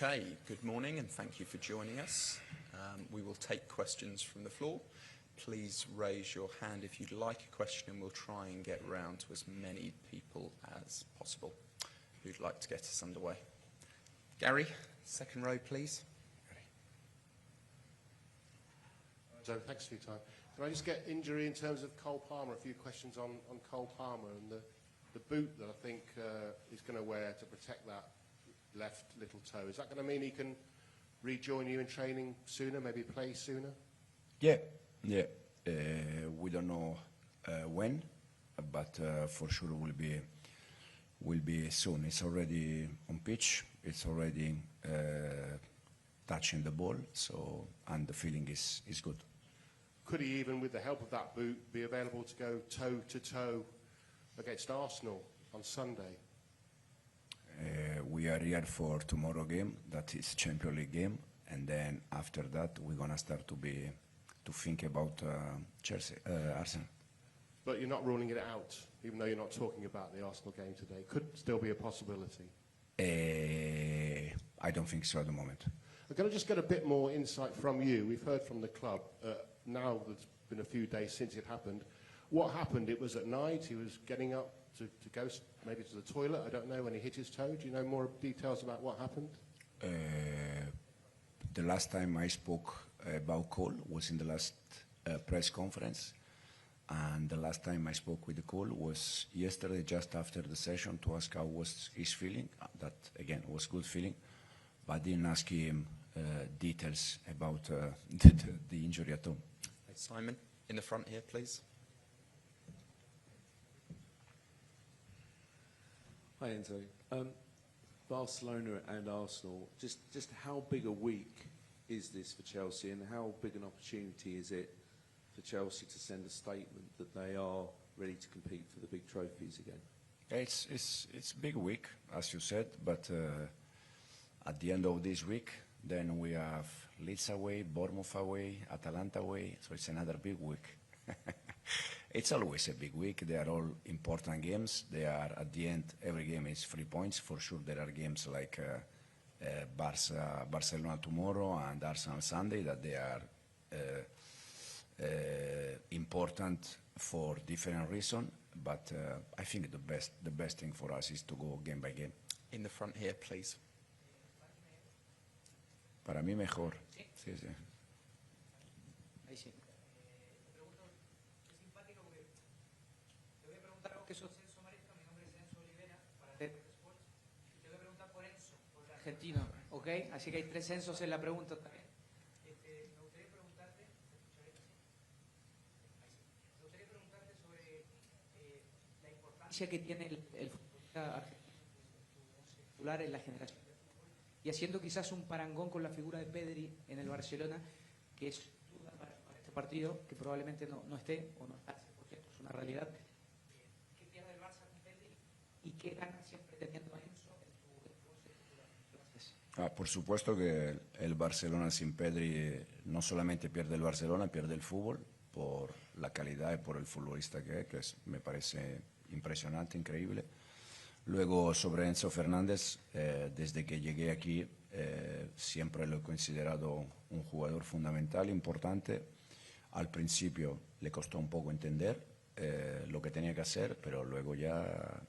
Okay, good morning and thank you for joining us. We will take questions from the floor. Please raise your hand if you'd like a question and we'll try and get round to as many people as possible who'd like to get us underway. Gary, second row please. Joe, thanks for your time. Can I just get injury in terms of Cole Palmer? A few questions on Cole Palmer and the boot that I think he's going to wear to protect that left little toe. Is that going to mean he can rejoin you in training sooner, maybe play sooner? Yeah. We don't know when, but for sure will be soon. It's already on pitch. It's already touching the ball. So and the feeling is good. Could he even, with the help of that boot, be available to go toe to toe against Arsenal on Sunday? We are here for tomorrow game. That is Champions League game, and then after that we're gonna start to think about Chelsea, Arsenal. But you're not ruling it out, even though you're not talking about the Arsenal game today. Could still be a possibility. I don't think so at the moment. I'm going to just get a bit more insight from you. We've heard from the club. Now it's been a few days since it happened. What happened? It was at night. He was getting up to go maybe to the toilet. I don't know, when he hit his toe. Do you know more details about what happened? The last time I spoke about Cole was in the last press conference, and the last time I spoke with Cole was yesterday, just after the session, to ask how was his feeling. That again was good feeling, but I didn't ask him details about the injury at all. Hey, Simon, in the front here, please. Hi Enzo. Barcelona and Arsenal, just how big a week is this for Chelsea, and how big an opportunity is it for Chelsea to send a statement that they are ready to compete for the big trophies again? It's a big week, as you said, but at the end of this week, then we have Leeds away, Bournemouth away, Atalanta away, so it's another big week. It's always a big week. They are all important games. They are, at the end, every game is 3 points. For sure, there are games like Barcelona tomorrow and Arsenal Sunday that they are important for different reasons. But I think the best thing for us is to go game by game. In the front here, please. Para mí mejor. Sí, sí. Ahí sí. Te pregunto, es simpático porque te voy a preguntar algo que soy Enzo Maresca, mi nombre es Enzo Olivera, para APT Sports, y te voy a preguntar por Enzo, por el argentino, ¿ok? Así que hay 3 Enzos en la pregunta también. Me gustaría preguntarte, me gustaría preguntarte sobre la importancia que tiene el futbolista argentino titular en la generación. Y haciendo quizás un parangón con la figura de Pedri en el Barcelona, que es duda para este partido, que probablemente no esté o no está, porque esto es una realidad. ¿Qué pierde el Barça con Pedri y qué gana siempre teniendo a Enzo en su 11 titular? Gracias. Por supuesto que el Barcelona sin Pedri no solamente pierde el Barcelona, pierde el fútbol por la calidad y por el futbolista que es, me parece impresionante, increíble. Luego, sobre Enzo Fernández, desde que llegué aquí siempre lo he considerado un jugador fundamental, importante. Al principio le costó un poco entender lo que tenía que hacer, pero luego ya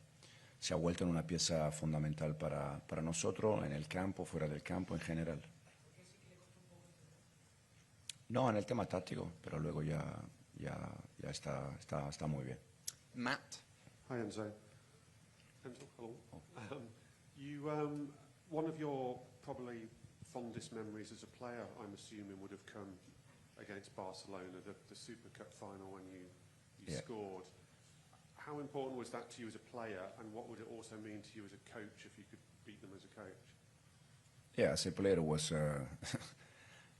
se ha vuelto en una pieza fundamental para nosotros, en el campo, fuera del campo, en general. No, en el tema táctico, pero luego ya está muy bien. Matt. Hi Enzo. Hello. One of your probably fondest memories as a player, I'm assuming, would have come against Barcelona, the Super Cup final when you scored. How important was that to you as a player, and what would it also mean to you as a coach if you could beat them as a coach? Yeah, as a player, it was an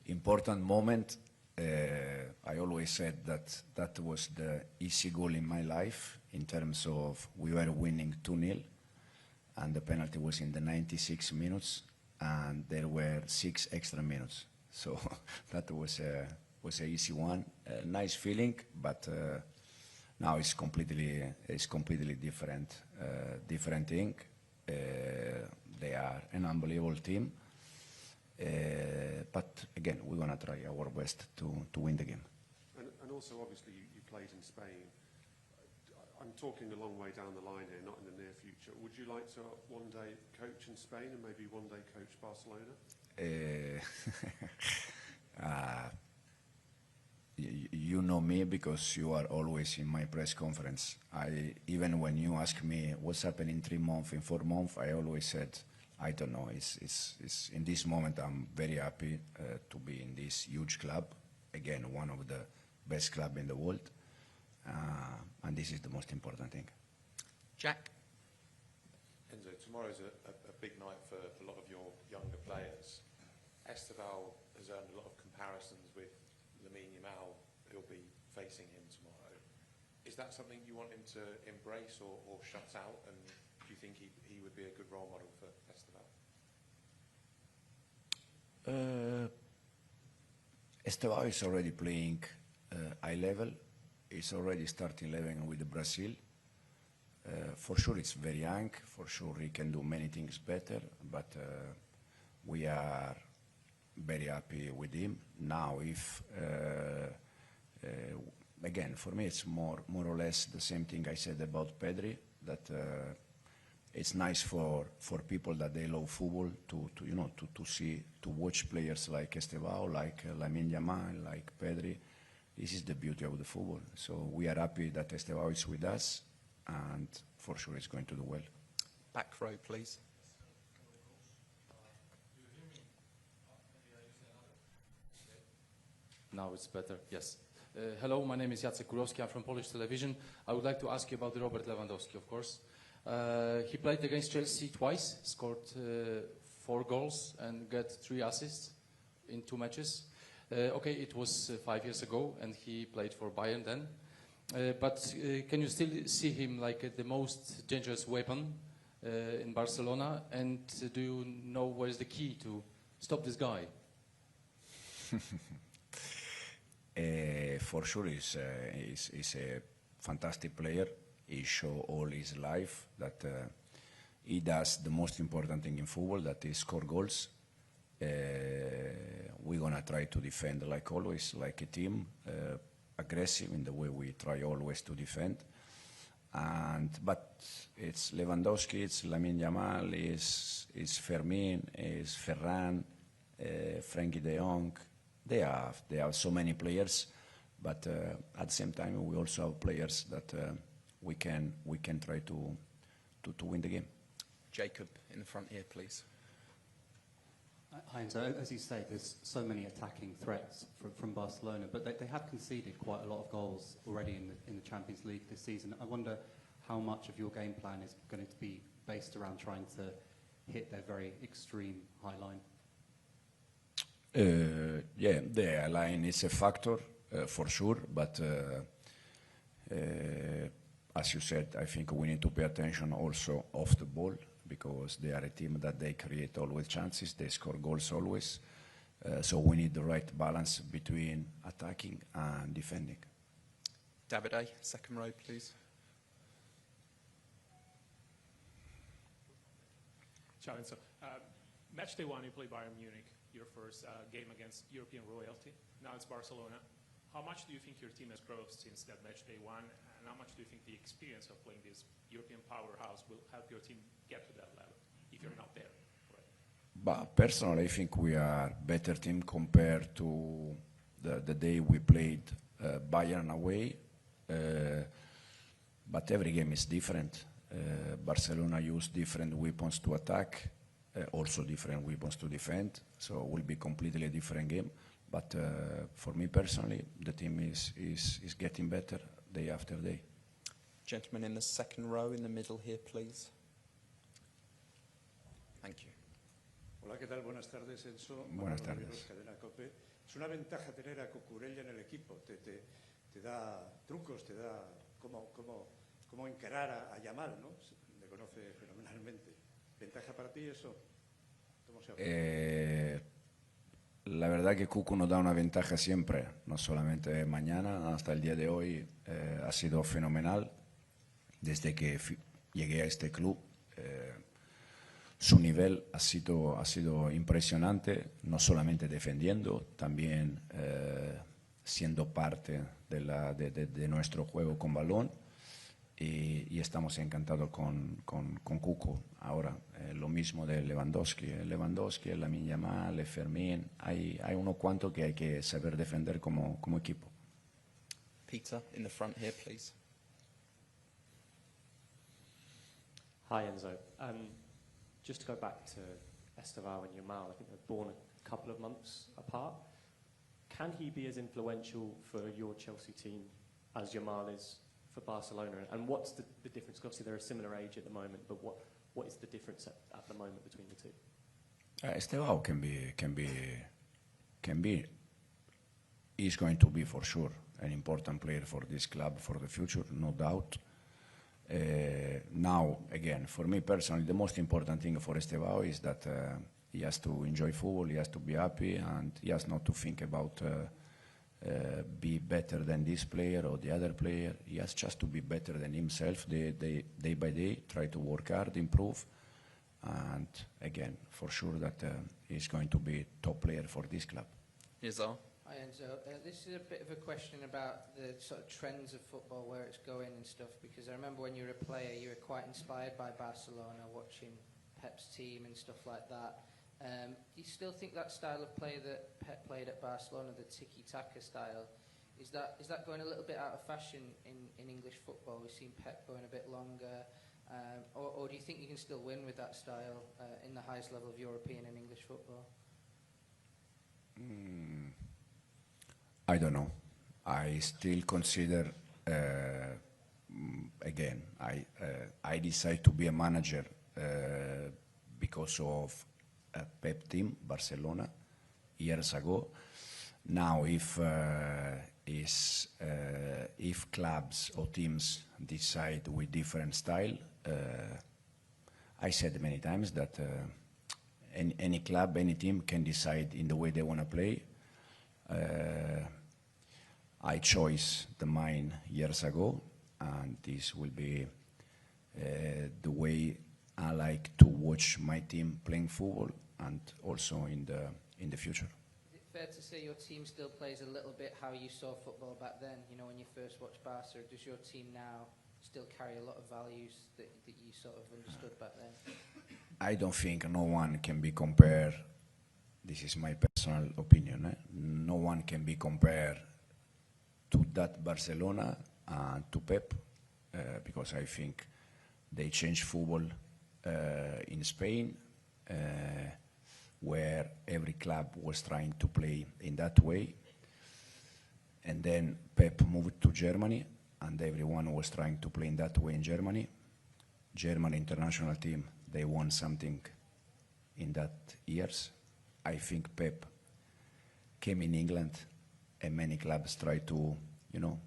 important moment. I always said that was the easy goal in my life, in terms of we were winning 2-0 and the penalty was in the 96 minutes and there were 6 extra minutes. So that was an easy one. Nice feeling, but now it's completely different thing. They are an unbelievable team. But again, we're going to try our best to win the game. And also, obviously, you played in Spain. I'm talking a long way down the line here, not in the near future. Would you like to one day coach in Spain and maybe one day coach Barcelona? You know me because you are always in my press conference. Even when you ask me what's happening in 3 months, in 4 months, I always said, I don't know. It's in this moment, I'm very happy to be in this huge club. Again, one of the best clubs in the world. And this is the most important thing. Jack? Enzo, tomorrow's a big night for a lot of your younger players. Esteval has earned a lot of comparisons with Lamine Yamal, who'll be facing him tomorrow. Is that something you want him to embrace or shut out? And do you think he would be a good role model for Esteval? Esteval is already playing high level. He's already starting 11 with Brazil. For sure, it's very young. For sure, he can do many things better. But we are very happy with him. Now, again, for me, it's more or less the same thing I said about Pedri, that it's nice for people that they love football to watch players like Esteval, like Lamine Yamal, like Pedri. This is the beauty of the football. So we are happy that Esteval is with us, and for sure it's going to do well. Back row, please. Now it's better, yes. Hello, my name is Jacek Kurowski. I'm from Polish television. I would like to ask you about Robert Lewandowski, of course. He played against Chelsea twice, scored 4 goals and got 3 assists in 2 matches. Okay, it was 5 years ago, and he played for Bayern then. But can you still see him like the most dangerous weapon in Barcelona? And do you know where is the key to stop this guy? For sure, he's a fantastic player. He showed all his life that he does the most important thing in football, that is score goals. We're going to try to defend like always, like a team, aggressive in the way we try always to defend. But it's Lewandowski, it's Lamine Yamal, it's Fermin, it's Ferran, Frankie de Jong. They have so many players, but at the same time we also have players that we can try to win the game. Jacob, in the front here, please. Hi, so as you say, there's so many attacking threats from Barcelona, but they have conceded quite a lot of goals already in the Champions League this season. I wonder how much of your game plan is going to be based around trying to hit their very extreme high line. Yeah, the line is a factor for sure, but as you said, I think we need to pay attention also off the ball, because they are a team that they create always chances, they score goals always. So we need the right balance between attacking and defending. Davide, second row, please. Ciao, Enzo. Match day 1, you play Bayern Munich, your first game against European royalty. Now it's Barcelona. How much do you think your team has grown since that match day 1? And how much do you think the experience of playing this European powerhouse will help your team get to that level if you're not there? Right? But personally, I think we are a better team compared to the day we played Bayern away. But every game is different. Barcelona use different weapons to attack, also different weapons to defend. So it will be completely a different game. But for me personally, the team is getting better day after day. Gentleman in the second row in the middle here, please. Thank you. Hola, ¿qué tal? Buenas tardes, Enzo. Buenas tardes. Cadena COPE. Es una ventaja tener a Cucurella en el equipo. Te da trucos, te da cómo encarar a Yamal, ¿no? Le conoce fenomenalmente. ¿Ventaja para ti eso? ¿Cómo se hace? La verdad que Cucu nos da una ventaja siempre, no solamente mañana, hasta el día de hoy ha sido fenomenal. Desde que llegué a este club, su nivel ha sido impresionante, no solamente defendiendo, también siendo parte de nuestro juego con balón. Y estamos encantados con Cuco. Ahora, lo mismo de Lewandowski. Lewandowski, Lamine Yamal, Fermín. Hay uno cuanto que hay que saber defender como equipo. Peter, in the front here, please. Hi, Enzo. Just to go back to Esteval and Yamal, I think they're born a couple of months apart. Can he be as influential for your Chelsea team as Yamal is for Barcelona? And what's the difference? Obviously, they're a similar age at the moment, but what is the difference at the moment between the two? Esteval is going to be for sure an important player for this club for the future, no doubt. Now, again, for me personally, the most important thing for Esteval is that he has to enjoy football, he has to be happy, and he has not to think about be better than this player or the other player. He has just to be better than himself day by day, try to work hard, improve, and again, for sure that he's going to be top player for this club. Izar? Hi Enzo, this is a bit of a question about the sort of trends of football, where it's going and stuff, because I remember when you were a player, you were quite inspired by Barcelona, watching Pep's team and stuff like that. Do you still think that style of play that Pep played at Barcelona, the tiki-taka style, is that going a little bit out of fashion in English football? We've seen Pep going a bit longer, or do you think you can still win with that style in the highest level of European and English football? I don't know. I still consider, again, I decided to be a manager because of a Pep team, Barcelona, years ago. Now, if clubs or teams decide with different style, I said many times that any club, any team can decide in the way they want to play. I chose the mine years ago, and this will be the way I like to watch my team playing football, and also in the future. Is it fair to say your team still plays a little bit how you saw football back then? You know, when you first watched Barca, does your team now still carry a lot of values that you sort of understood back then? I don't think no one can be compared. This is my personal opinion. No one can be compared to that Barcelona and to Pep, because I think they changed football in Spain, where every club was trying to play in that way. And then Pep moved to Germany, and everyone was trying to play in that way in Germany. German international team, they won something in that years. I think Pep came in England, and many clubs tried to,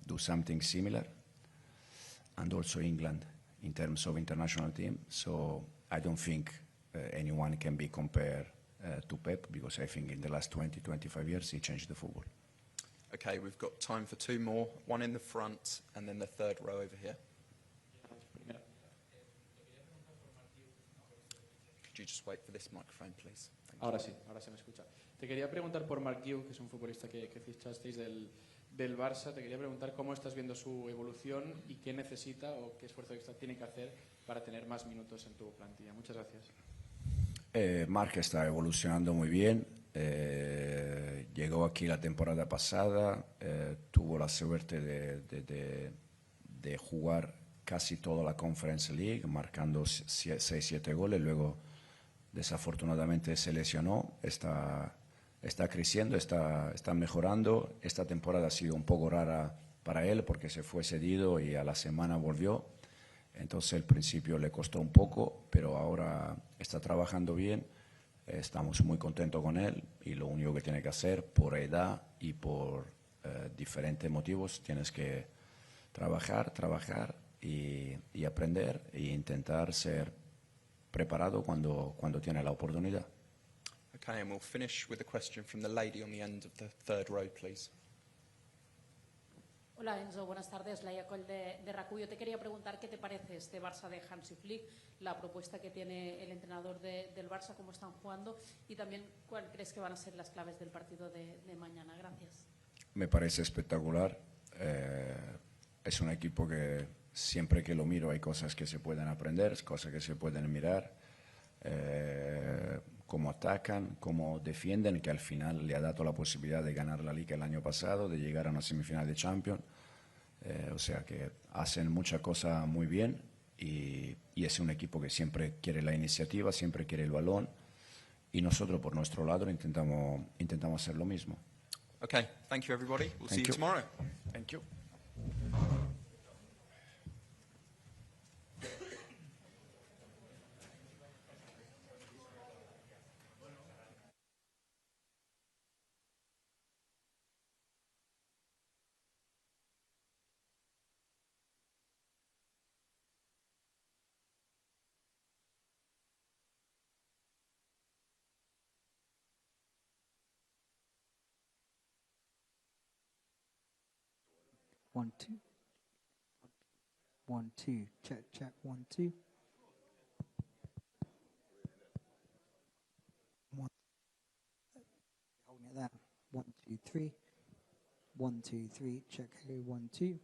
do something similar. And also England, in terms of international team. So I don't think anyone can be compared to Pep, because I think in the last 20, 25 years he changed the football. Okay, we've got time for two more. One in the front, and then the third row over here. Could you just wait for this microphone, please? Ahora sí me escucha. Te quería preguntar por Marc Guiu, que es un futbolista que fichasteis del Barça. Te quería preguntar cómo estás viendo su evolución y qué necesita o qué esfuerzo extra tiene que hacer para tener más minutos en tu plantilla. Muchas gracias. Marc está evolucionando muy bien. Llegó aquí la temporada pasada, tuvo la suerte de jugar casi toda la Conference League, marcando 6-7 goles. Luego, desafortunadamente, se lesionó. Está creciendo, está mejorando. Esta temporada ha sido un poco rara para él porque se fue cedido y a la semana volvió. Entonces, al principio le costó un poco, pero ahora está trabajando bien. Estamos muy contentos con él, y lo único que tiene que hacer, por edad y por diferentes motivos, tienes que trabajar y aprender e intentar ser preparado cuando tiene la oportunidad. Okay, and we'll finish with a question from the lady on the end of the third row, please. Hola, Hola Enzo, buenas tardes. Laia Coll de RAC1. Yo te quería preguntar qué te parece este Barça de Hansi Flick, la propuesta que tiene el entrenador del Barça, cómo están jugando y también cuál crees que van a ser las claves del partido de mañana. Gracias. Me parece espectacular. Es un equipo que siempre que lo miro hay cosas que se pueden aprender, cosas que se pueden mirar. Cómo atacan, cómo defienden, que al final le ha dado la posibilidad de ganar la Liga el año pasado, de llegar a una semifinal de Champions. O sea que hacen muchas cosas muy bien y es un equipo que siempre quiere la iniciativa, siempre quiere el balón y nosotros por nuestro lado intentamos hacer lo mismo. Okay, thank you everybody. We'll see you tomorrow. Thank you. One, two. 1, 2. Check, check. 1, 2. 1. Holding it there. 1, 2, 3. 1, 2, 3. Check. 1, 2.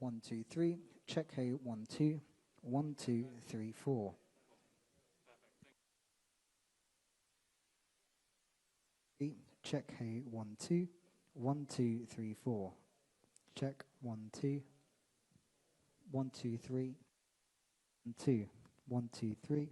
One, 2, 3. Check. 1, 2. 1, 2, 3, 4. Check. 1, 2. 1, 2, 3, 4. Check. 1, 2. 1, 2, 3. 1, 2. 1, 2, 3.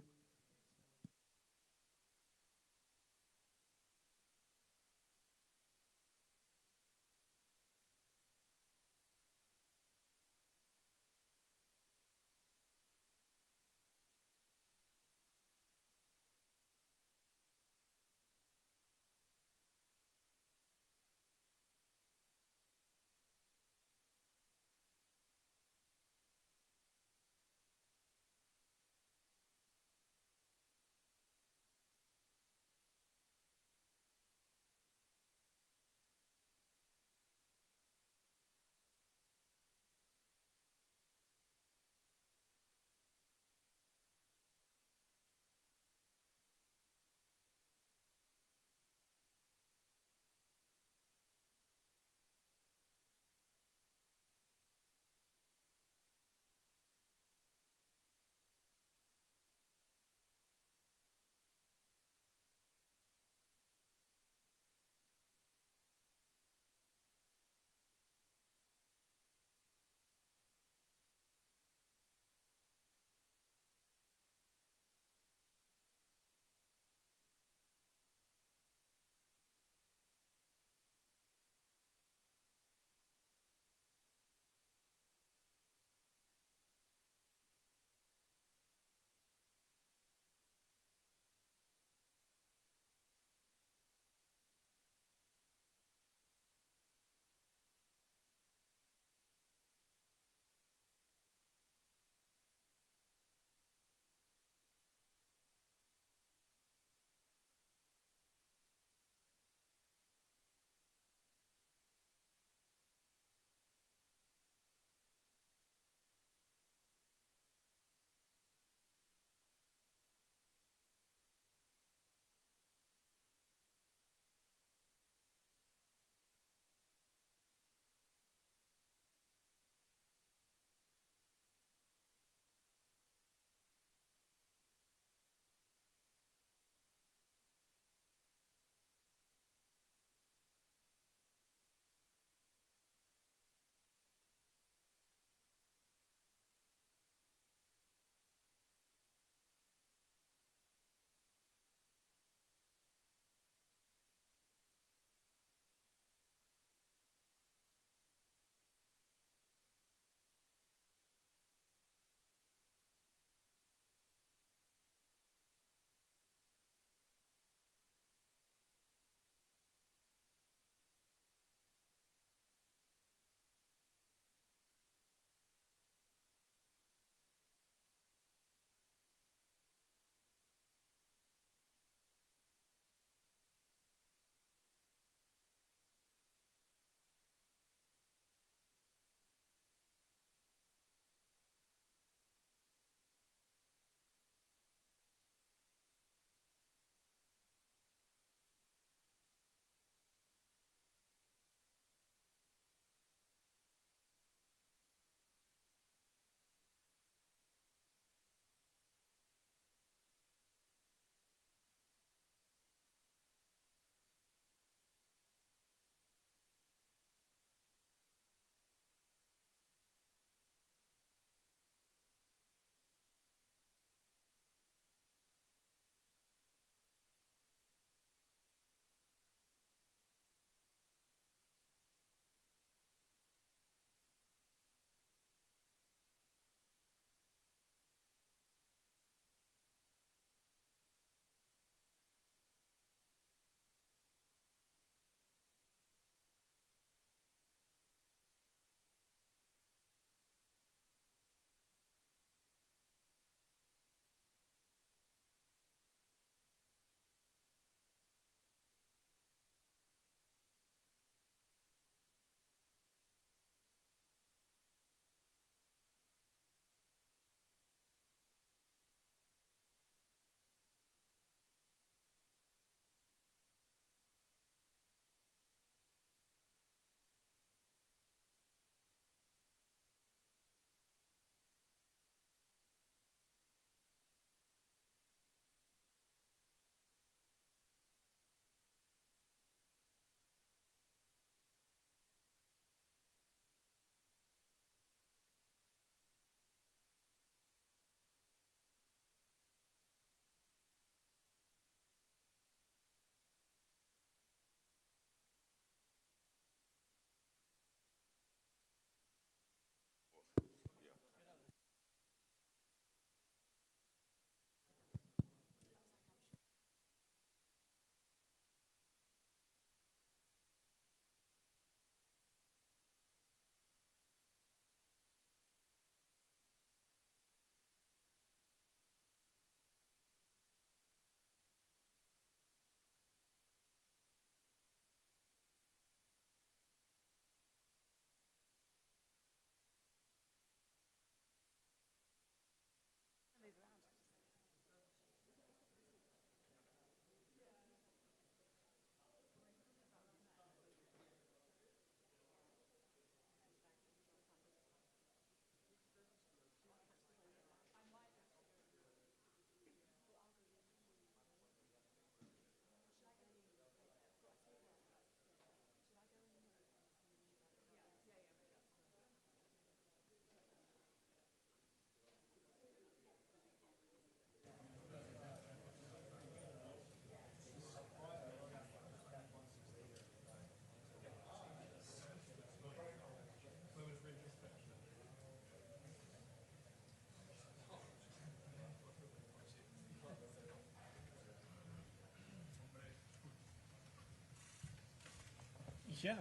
chiama.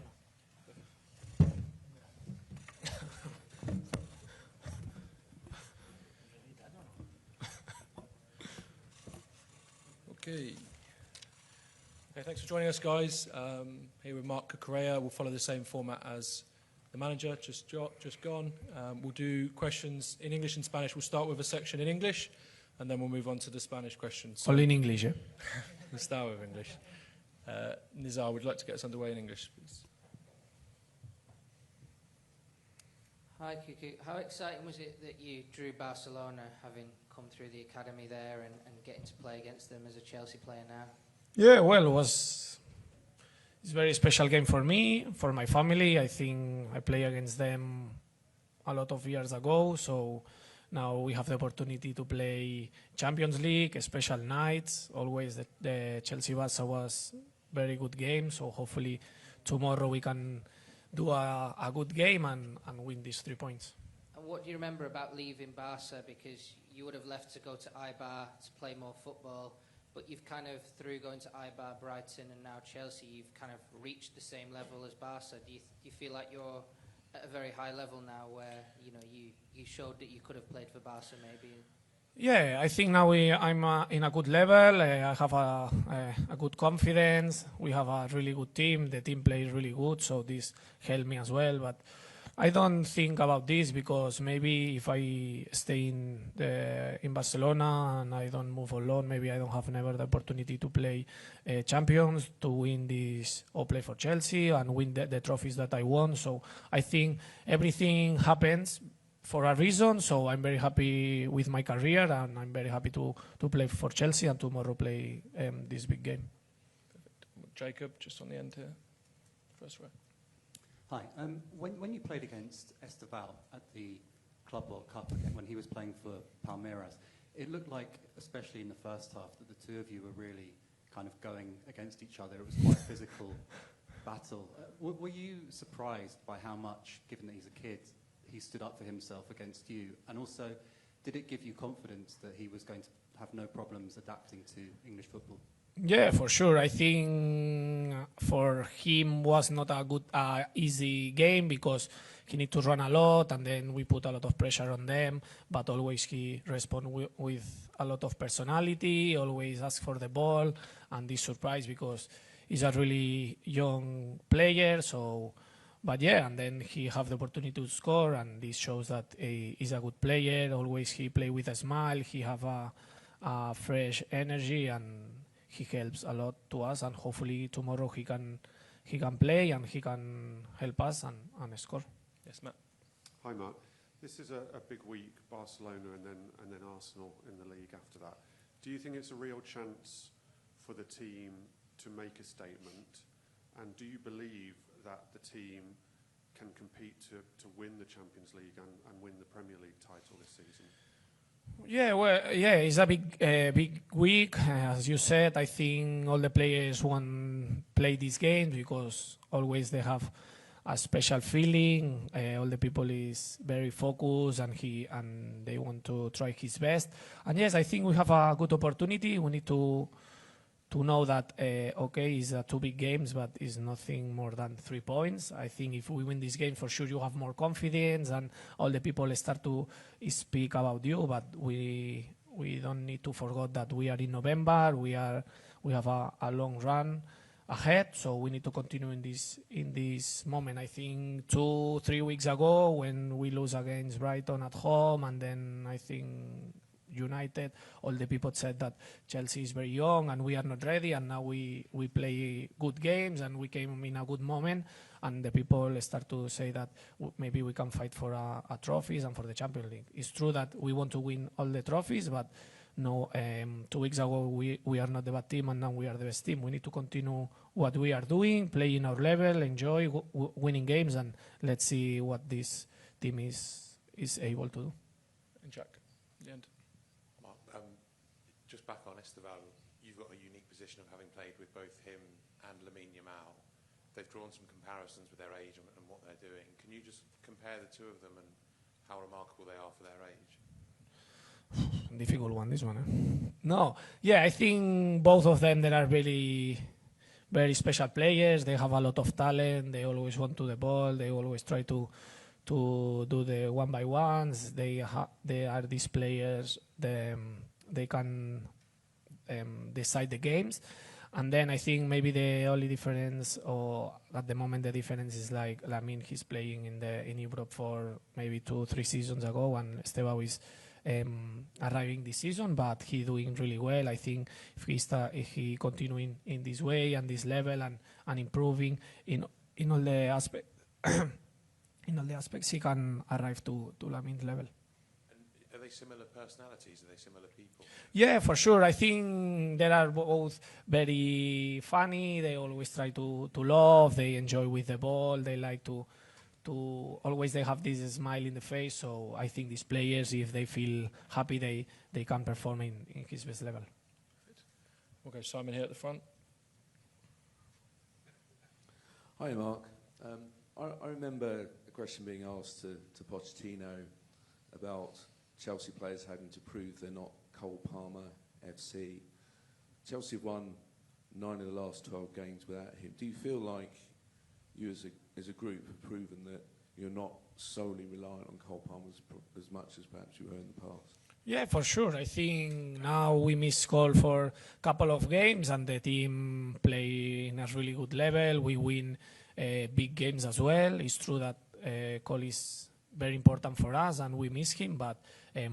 Okay. Okay, thanks for joining us, guys. Here with Mark Correa. We'll follow the same format as the manager, just gone. We'll do questions in English and Spanish. We'll start with a section in English, and then we'll move on to the Spanish questions. All in English, eh? We'll start with English. Nizar, would you like to get us underway in English, please? Hi, Kuku. How exciting was it that you drew Barcelona, having come through the academy there and getting to play against them as a Chelsea player now? Yeah, well, it's a very special game for me, for my family. I think I played against them a lot of years ago, so now we have the opportunity to play Champions League, special nights. Always the Chelsea-Barça was very good game, so hopefully tomorrow we can do a good game and win these 3 points. And what do you remember about leaving Barca? Because you would have left to go to Eibar to play more football, but you've kind of, through going to Eibar, Brighton and now Chelsea, you've kind of reached the same level as Barca. Do you feel like you're at a very high level now where, you know, you showed that you could have played for Barca maybe? Yeah, I think now I'm in a good level. I have a good confidence. We have a really good team. The team plays really good, so this helped me as well. But I don't think about this because maybe if I stay in Barcelona and I don't move alone, maybe I don't have never the opportunity to play Champions, to win this or play for Chelsea and win the trophies that I won. So I think everything happens for a reason, so I'm very happy with my career and I'm very happy to play for Chelsea and tomorrow play this big game. Perfect. Jacob, just on the end here, first row. Hi. When you played against Esteval at the Club World Cup again, when he was playing for Palmeiras, it looked like, especially in the first half, that the two of you were really kind of going against each other. It was quite a physical battle. Were you surprised by how much, given that he's a kid, he stood up for himself against you? And also, did it give you confidence that he was going to have no problems adapting to English football? Yeah, for sure. I think for him was not a good, easy game because he need to run a lot and then we put a lot of pressure on them, but always he respond with a lot of personality, always ask for the ball, and this surprise because he's a really young player, so... But yeah, and then he have the opportunity to score, and this shows that he's a good player. Always he play with a smile. He have a fresh energy, and he helps a lot to us. And hopefully tomorrow he can play and he can help us and score. Yes, Matt. Hi, Mark. This is a big week, Barcelona and then Arsenal in the league after that. Do you think it's a real chance for the team to make a statement? And do you believe that the team can compete to win the Champions League and win the Premier League title this season? Yeah, well, yeah, it's a big week. As you said, I think all the players want to play this game because always they have a special feeling. All the people is very focused and they want to try his best. And yes, I think we have a good opportunity. We need to know that, okay, it's 2 big games, but it's nothing more than 3 points. I think if we win this game, for sure you have more confidence and all the people start to speak about you, but we don't need to forget that we are in November, we have a long run ahead, so we need to continue in this moment. I think 2-3 weeks ago when we lose against Brighton at home, and then I think United, all the people said that Chelsea is very young and we are not ready, and now we play good games and we came in a good moment, and the people start to say that maybe we can fight for a trophies and for the Champions League. It's true that we want to win all the trophies, but no, 2 weeks ago we are not the bad team and now we are the best team. We need to continue what we are doing, playing our level, enjoy winning games, and let's see what this team is able to do. And Jack, the end. Just back on Esteval, you've got a unique position of having played with both him and Lamine Yamal. They've drawn some comparisons with their age and what they're doing. Can you just compare the two of them and how remarkable they are for their age? Difficult one, this one. No, yeah, I think both of them, they are very, very special players. They have a lot of talent. They always want to the ball. They always try to do the one by ones. They are these players. They can decide the games. And then I think maybe the only difference, or at the moment the difference, is like Lamine, he's playing in Europe for maybe 2-3 seasons ago, and Estevao is arriving this season, but he doing really well. I think if he continuing in this way and this level and improving in all the aspects, in all the aspects, he can arrive to Lamine's level. Are they similar personalities? Are they similar people? Yeah, for sure. I think they are both very funny. They always try to love. They enjoy with the ball. They like to always they have this smile in the face. So I think these players, if they feel happy, they can perform in his best level. We'll go Simon here at the front. Hi, Mark. I remember a question being asked to Pochettino about Chelsea players having to prove they're not Cole Palmer FC. Chelsea have won 9 of the last 12 games without him. Do you feel like you as a group have proven that you're not solely reliant on Cole Palmer as much as perhaps you were in the past? Yeah, for sure. I think now we miss Cole for a couple of games and the team play in a really good level. We win big games as well. It's true that Cole is very important for us and we miss him, but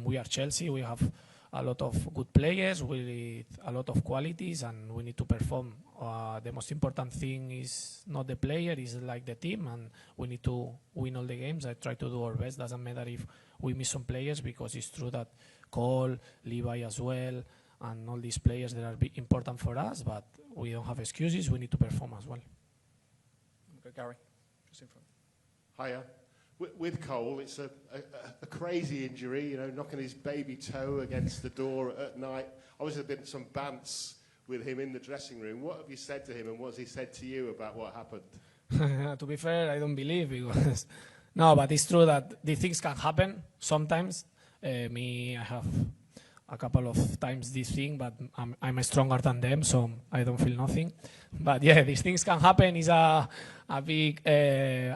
we are Chelsea. We have a lot of good players with a lot of qualities and we need to perform. The most important thing is not the player, it's like the team, and we need to win all the games. I try to do our best. Doesn't matter if we miss some players, because it's true that Cole, Levi as well, and all these players that are important for us, but we don't have excuses. We need to perform as well. Okay, Gary, just in front. Hiya. With Cole, it's a crazy injury, you know, knocking his baby toe against the door at night. Obviously, there have been some bants with him in the dressing room. What have you said to him, and what has he said to you about what happened? To be fair, I don't believe, because no, but it's true that these things can happen sometimes. I have a couple of times this thing, but I'm stronger than them, so I don't feel nothing. But yeah, these things can happen. It's a big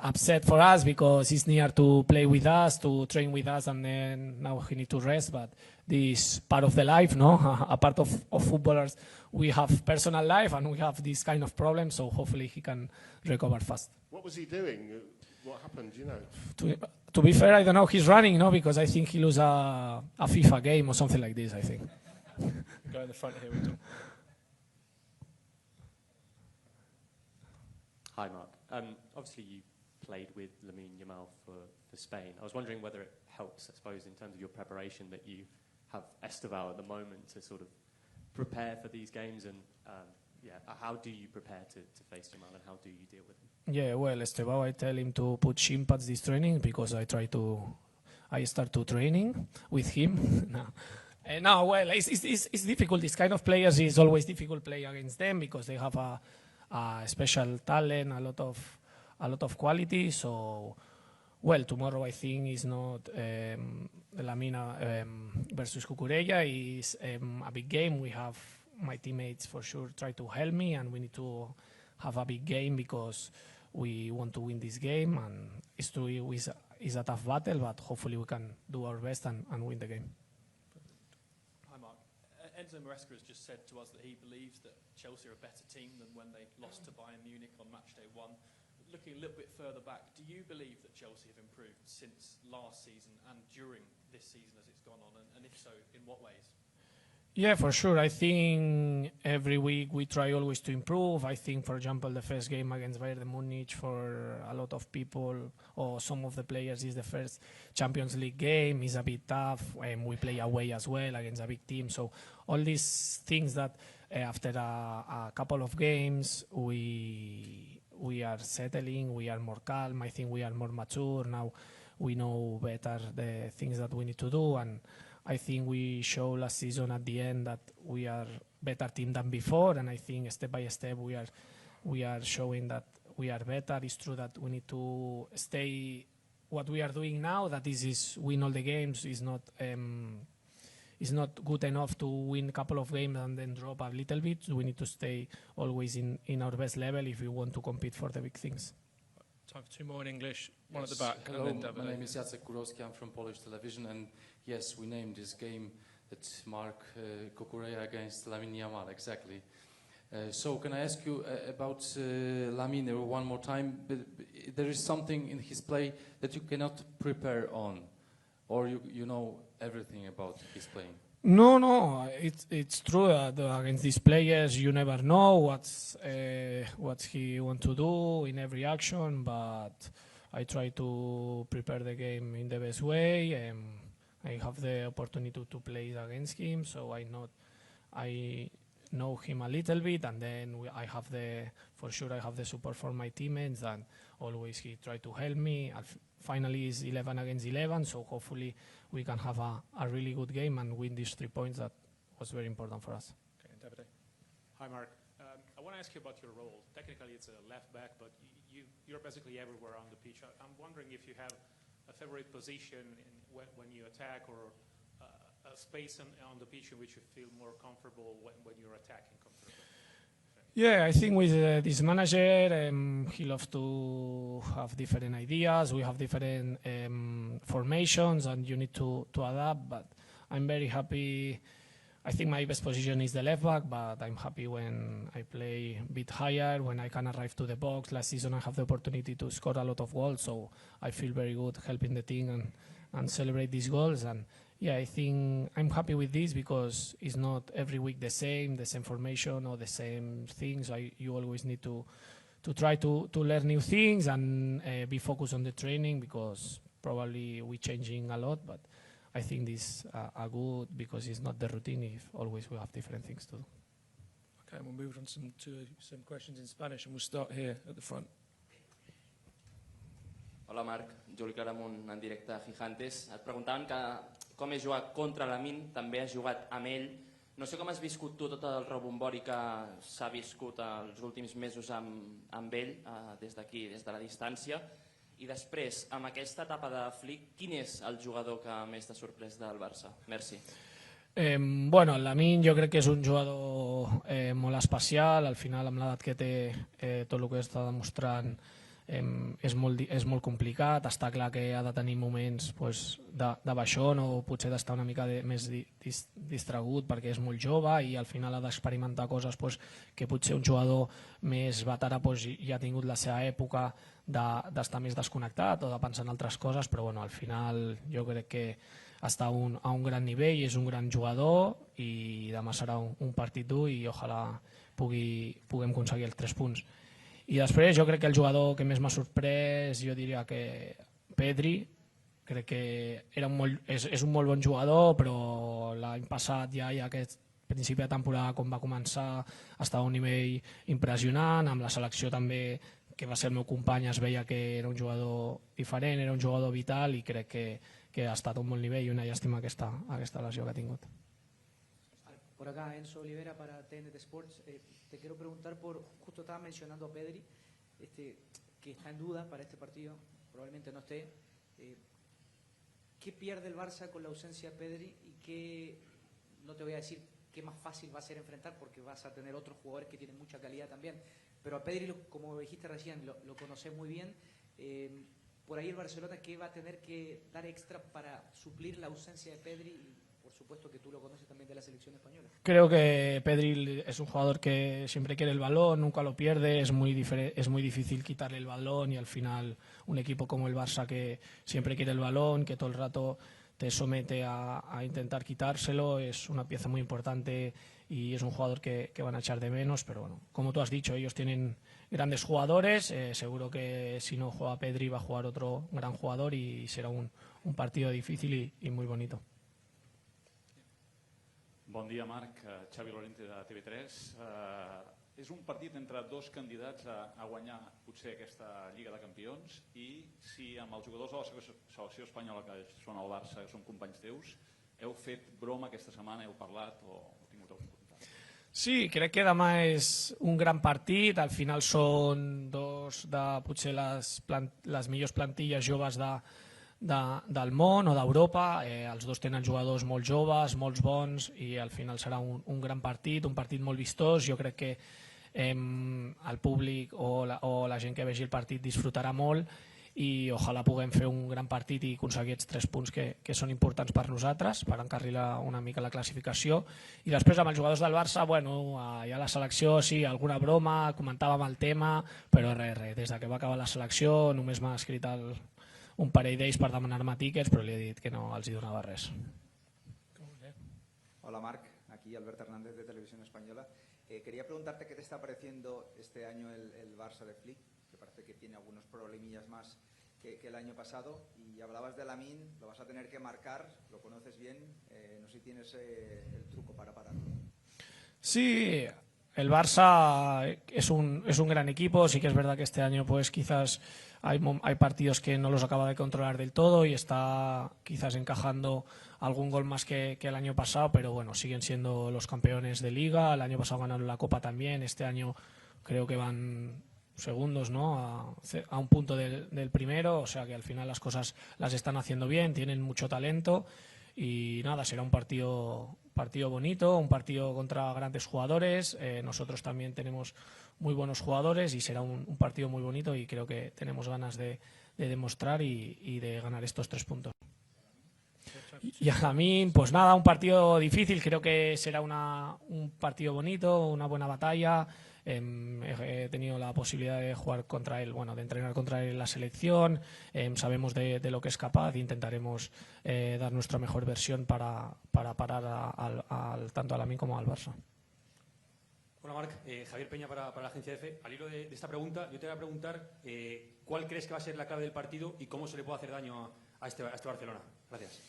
upset for us, because he's near to play with us, to train with us, and then now he needs to rest. But this part of the life, no? A part of footballers, we have personal life and we have this kind of problems, so hopefully he can recover fast. What was he doing? What happened, do you know? To be fair, I don't know. He's running, no? Because I think he lose a FIFA game or something like this, I think. Go in the front here. With Hi, Mark. Obviously, you played with Lamine Yamal for Spain. I was wondering whether it helps, I suppose, in terms of your preparation, that you have Estevao at the moment to sort of prepare for these games, and how do you prepare to face Yamal, and how do you deal with him? Yeah, well, Estevao, I tell him to put shin pads this training, because I start to training with him. No, well, it's difficult. This kind of players is always difficult play against them, because they have a special talent, a lot of quality. So, well, tomorrow I think is not Lamina versus Cucurella. Is a big game. We have my teammates for sure try to help me, and we need to have a big game, because we want to win this game, and it's a tough battle, but hopefully we can do our best and win the game. Hi, Mark. Enzo Maresca has just said to us that he believes that Chelsea are a better team than when they lost to Bayern Munich on match day 1. Looking a little bit further back, do you believe that Chelsea have improved since last season and during this season as it's gone on, and if so, in what ways? Yeah, for sure. I think every week we try always to improve. I think, for example, the first game against Bayern Munich, for a lot of people or some of the players, is the first Champions League game. It's a bit tough. We play away as well against a big team. So all these things that after a couple of games we are settling, we are more calm. I think we are more mature now. We know better the things that we need to do, and I think we showed last season at the end that we are better team than before, and I think step by step we are showing that we are better. It's true that we need to stay what we are doing now, that this is win all the games, is it's not good enough to win a couple of games and then drop a little bit. We need to stay always in our best level if we want to compete for the big things. Time for two more in English, one at the back. Hello, and then my name is Jacek Kurowski, I'm from Polish television, and yes, we named this game that Mark Kukureya against Lamine Yamal, exactly. So can I ask you about Lamine one more time? There is something in his play that you cannot prepare on, or you know everything about his playing? No, it's true that against these players you never know what he want to do in every action, but I try to prepare the game in the best way. I have the opportunity to play against him, so I know him a little bit, and then I have the support for my teammates, and always he try to help me. Finally, it's 11 against 11, so hopefully we can have a really good game and win these 3 points. That was very important for us. Okay, Hi, Mark. I want to ask you about your role. Technically, it's a left back, but you're basically everywhere on the pitch. I'm wondering if you have a favorite position when you attack, or a space on the pitch in which you feel more comfortable when you're attacking comfortably. Yeah, I think with this manager, he loves to have different ideas. We have different formations, and you need to adapt. But I'm very happy. I think my best position is the left back, but I'm happy when I play a bit higher, when I can arrive to the box. Last season I have the opportunity to score a lot of goals, so I feel very good helping the team and celebrate these goals. And yeah, I think I'm happy with this because it's not every week the same formation or the same things. You always need to try to learn new things and be focused on the training, because probably we're changing a lot, but I think these are good because it's not the routine if always we have different things to do. Okay, we'll move on to some questions in Spanish, and we'll start here at the front. Hola Marc, Juli Caramunt en directe a Gigantes. Et preguntaven com és jugar contra l'Amin, també has jugat amb ell. No sé com has viscut tu tot el rebombori que s'ha viscut els últims mesos amb ell, des d'aquí, des de la distància. I després, amb aquesta etapa de Flick, quin és el jugador que més t'ha sorprès del Barça? Merci. Bueno, Lamine jo crec que és un jugador molt especial. Al final, amb l'edat que té, tot el que està demostrant és molt complicat. Està clar que ha de tenir moments de baixón, o potser d'estar una mica més distragut perquè és molt jove i al final ha d'experimentar coses que potser un jugador més veterà ja ha tingut la seva època d'estar més desconnectat o de pensar en altres coses, però bueno, al final jo crec que està a un gran nivell, és un gran jugador i demà serà un partit dur i ojalà puguem aconseguir els 3 punts. I després jo crec que el jugador que més m'ha sorprès, jo diria que Pedri, crec que és un molt bon jugador, però l'any passat ja aquest principi de temporada com va començar estava a un nivell impressionant, amb la selecció també que va ser el meu company es veia que era un jugador diferent, era un jugador vital i crec que ha estat a un bon nivell i una llàstima aquesta lesió que ha tingut. Por acá, Enzo Olivera para TNT Sports. Te quiero preguntar justo estaba mencionando a Pedri, que está en duda para este partido, probablemente no esté. ¿Qué pierde el Barça con la ausencia de Pedri y qué, no te voy a decir qué más fácil va a ser enfrentar porque vas a tener otros jugadores que tienen mucha calidad también, pero a Pedri, como dijiste recién, lo conoces muy bien. Por ahí el Barcelona, ¿qué va a tener que dar extra para suplir la ausencia de Pedri? Por supuesto que tú lo conoces también de la selección española. Creo que Pedri es un jugador que siempre quiere el balón, nunca lo pierde, es muy difícil quitarle el balón y al final un equipo como el Barça que siempre quiere el balón, que todo el rato te somete a intentar quitárselo, es una pieza muy importante y es un jugador que van a echar de menos, pero bueno, como tú has dicho, ellos tienen grandes jugadores, seguro que si no juega Pedri va a jugar otro gran jugador y será un partido difícil y muy bonito. Bon dia, Marc. Xavi Lorente de TV3. És un partit entre dos candidats a guanyar potser aquesta Lliga de Campions i si amb els jugadors de la selecció espanyola que són al Barça, que són companys teus, heu fet broma aquesta setmana, heu parlat o heu tingut algun contacte? Sí, crec que demà és un gran partit. Al final són dos de potser les millors plantilles joves del món o d'Europa. Els dos tenen jugadors molt joves, molts bons, i al final serà un gran partit, un partit molt vistós. Jo crec que el públic o la gent que vegi el partit disfrutarà molt, i ojalà puguem fer un gran partit i aconseguir aquests 3 punts que són importants per nosaltres, per encarrilar una mica la classificació. I després amb els jugadors del Barça, bueno, ja la selecció, sí, alguna broma, comentàvem el tema, però res, des que va acabar la selecció només m'ha escrit un parell d'ells per demanar-me tíquets, però li he dit que no els hi donava res. Hola Marc, aquí Albert Hernández de Televisión Española. Quería preguntarte qué te está pareciendo este año el Barça de Flick, que parece que tiene algunos problemillas más que el año pasado, y hablabas de Lamine, lo vas a tener que marcar, lo conoces bien, no sé si tienes el truco para pararlo. Sí, el Barça es un gran equipo. Sí que es verdad que este año pues quizás hay partidos que no los acaba de controlar del todo y está quizás encajando algún gol más que el año pasado, pero bueno, siguen siendo los campeones de Liga. El año pasado ganaron la Copa también, este año creo que van segundos, ¿no? a un punto del primero, o sea que al final las cosas las están haciendo bien, tienen mucho talento. Y nada, será un partido bonito, un partido contra grandes jugadores. Nosotros también tenemos muy buenos jugadores y será un partido muy bonito, y creo que tenemos ganas de demostrar y de ganar estos 3 puntos. Y a Lamine, pues nada, un partido difícil, creo que será un partido bonito, una buena batalla. He tenido la posibilidad de jugar contra él, bueno, de entrenar contra él en la selección. Sabemos de lo que es capaz e intentaremos dar nuestra mejor versión para parar tanto a Lamine como al Barça. Hola Marc, Javier Peña para la agencia EFE. Al hilo de esta pregunta, yo te voy a preguntar ¿cuál crees que va a ser la clave del partido y cómo se le puede hacer daño a este Barcelona? Gracias.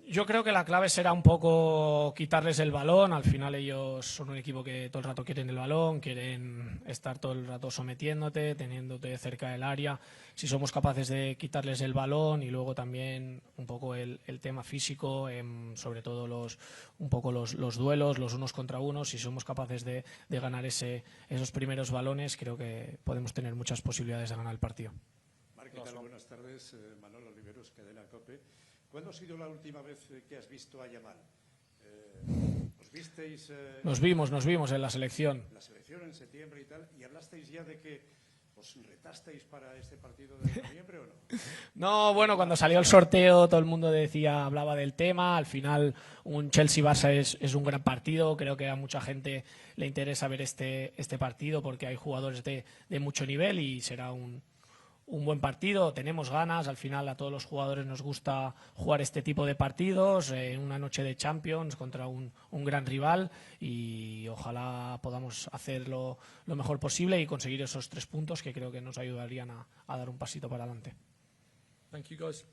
Yo creo que la clave será un poco quitarles el balón. Al final ellos son un equipo que todo el rato quieren el balón, quieren estar todo el rato sometiéndote, teniéndote cerca del área. Si somos capaces de quitarles el balón, y luego también un poco el tema físico, sobre todo los duelos, los unos contra unos, si somos capaces de ganar esos primeros balones, creo que podemos tener muchas posibilidades de ganar el partido. Marc, ¿qué tal? Buenas tardes. Manuel Oliveros, Cadena COPE. ¿Cuándo ha sido la última vez que has visto a Yamal? ¿Os visteis? Nos vimos en la selección. En la selección en septiembre y tal, ¿y hablasteis ya de que os retasteis para este partido de noviembre o no? No, bueno, cuando salió el sorteo todo el mundo hablaba del tema. Al final un Chelsea-Barça es un gran partido. Creo que a mucha gente le interesa ver este partido porque hay jugadores de mucho nivel y será un buen partido. Tenemos ganas, al final a todos los jugadores nos gusta jugar este tipo de partidos en una noche de Champions contra un gran rival, y ojalá podamos hacerlo lo mejor posible y conseguir esos 3 puntos que creo que nos ayudarían a dar un pasito para adelante. Thank you guys.